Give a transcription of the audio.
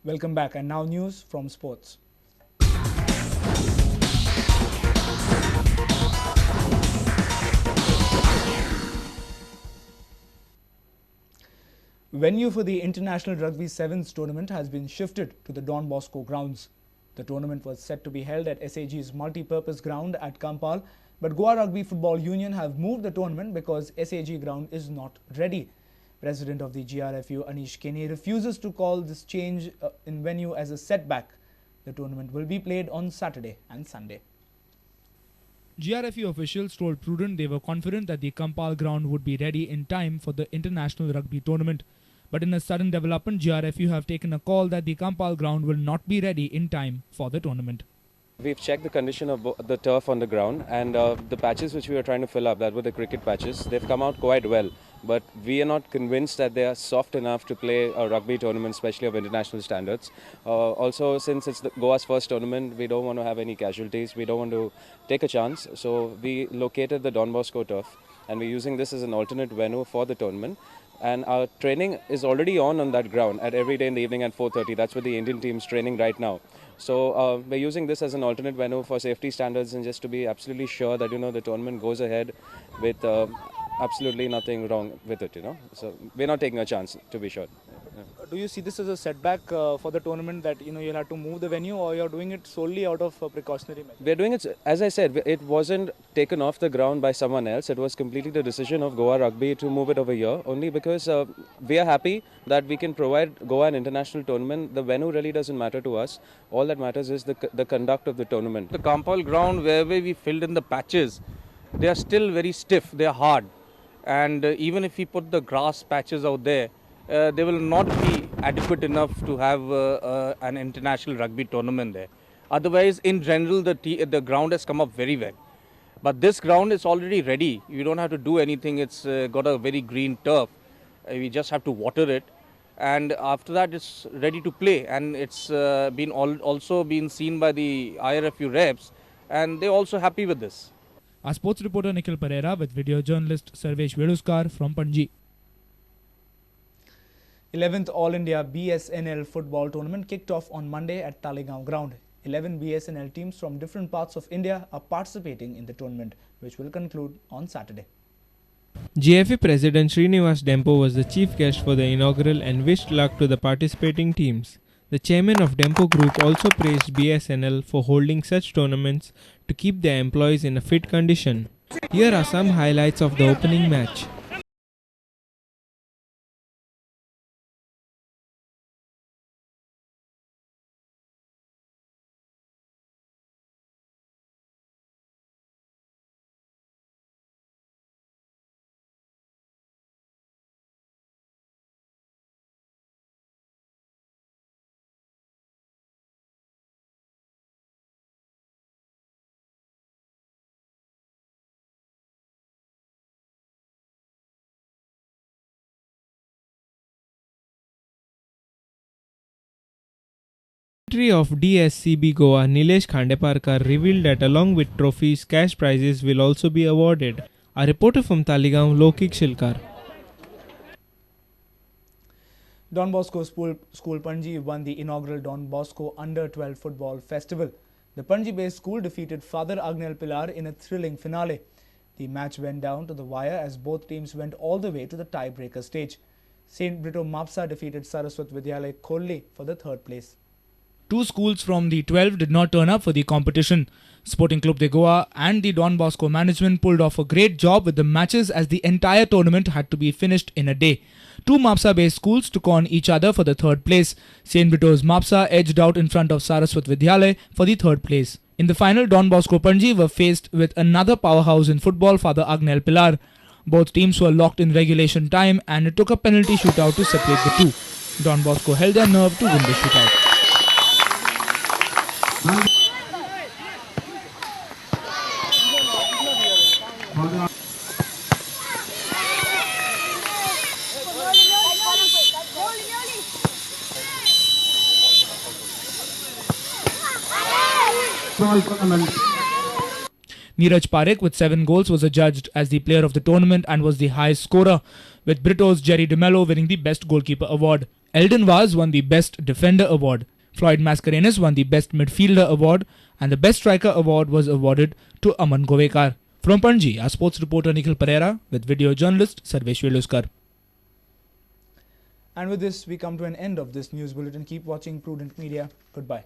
Welcome back, and now news from sports. Venue for the International Rugby Sevens tournament has been shifted to the Don Bosco grounds. The tournament was set to be held at SAG's multi-purpose ground at Kampal, but Goa Rugby Football Union have moved the tournament because SAG ground is not ready. President of the GRFU, Anish Kenny, refuses to call this change in venue as a setback. The tournament will be played on Saturday and Sunday. GRFU officials told Prudent they were confident that the Kampal ground would be ready in time for the International Rugby Tournament. But in a sudden development, GRFU have taken a call that the Kampal ground will not be ready in time for the tournament. We've checked the condition of the turf on the ground, and the patches which we were trying to fill up, that were the cricket patches, they've come out quite well. But we are not convinced that they are soft enough to play a rugby tournament, especially of international standards. Also, since it's Goa's first tournament, we don't want to have any casualties. We don't want to take a chance. So we located the Don Bosco turf, and we're using this as an alternate venue for the tournament. And our training is already on that ground at every day in the evening at 4:30. That's where the Indian team's training right now. So we're using this as an alternate venue for safety standards and just to be absolutely sure that the tournament goes ahead with absolutely nothing wrong with it. So we're not taking a chance, to be sure. Do you see this as a setback for the tournament, that you'll have to move the venue, or you're doing it solely out of precautionary measures? We're doing it, as I said, it wasn't taken off the ground by someone else. It was completely the decision of Goa Rugby to move it over here, only because we are happy that we can provide Goa an international tournament. The venue really doesn't matter to us. All that matters is the conduct of the tournament. The Kampal ground, wherever we filled in the patches, they are still very stiff, they are hard. And even if we put the grass patches out there, they will not be adequate enough to have an international rugby tournament there. Otherwise, in general, the ground has come up very well. But this ground is already ready. You don't have to do anything. It's got a very green turf. We just have to water it. And after that, it's ready to play. And it's been also been seen by the IRFU reps. And they're also happy with this. Our sports reporter Nikhil Pereira with video journalist Sarvesh Veduskar from Panji. 11th All India B.S.N.L football tournament kicked off on Monday at Taleigao ground. 11 B.S.N.L teams from different parts of India are participating in the tournament, which will conclude on Saturday. GFA President Srinivas Dempo was the chief guest for the inaugural and wished luck to the participating teams. The chairman of Dempo Group also praised B.S.N.L for holding such tournaments to keep their employees in a fit condition. Here are some highlights of the opening match. Secretary of DSCB Goa Nilesh Khandeparkar revealed that along with trophies, cash prizes will also be awarded. A reporter from Taleigao, Lokik Shilkar. Don Bosco School Panji won the inaugural Don Bosco Under-12 Football Festival. The Panji-based school defeated Father Agnel Pilar in a thrilling finale. The match went down to the wire as both teams went all the way to the tiebreaker stage. St. Brito Mapsa defeated Saraswat Vidyalay Kolli for the third place. Two schools from the 12 did not turn up for the competition. Sporting Club de Goa and the Don Bosco management pulled off a great job with the matches, as the entire tournament had to be finished in a day. Two Mapsa-based schools took on each other for the third place. St. Brito's Mapsa edged out in front of Saraswat Vidyalay for the third place. In the final, Don Bosco Panji were faced with another powerhouse in football, Father Agnel Pilar. Both teams were locked in regulation time, and it took a penalty shootout to separate the two. Don Bosco held their nerve to win the shootout. Neeraj Parekh with 7 goals was adjudged as the player of the tournament and was the highest scorer, with Brito's Jerry De Mello winning the Best Goalkeeper award. Eldon Vaz won the Best Defender award. Floyd Mascarenhas won the Best Midfielder award, and the Best Striker award was awarded to Aman Govekar. From Panji, our sports reporter Nikhil Pereira with video journalist Sarvesh Veluskar. And with this, we come to an end of this news bulletin. Keep watching Prudent Media. Goodbye.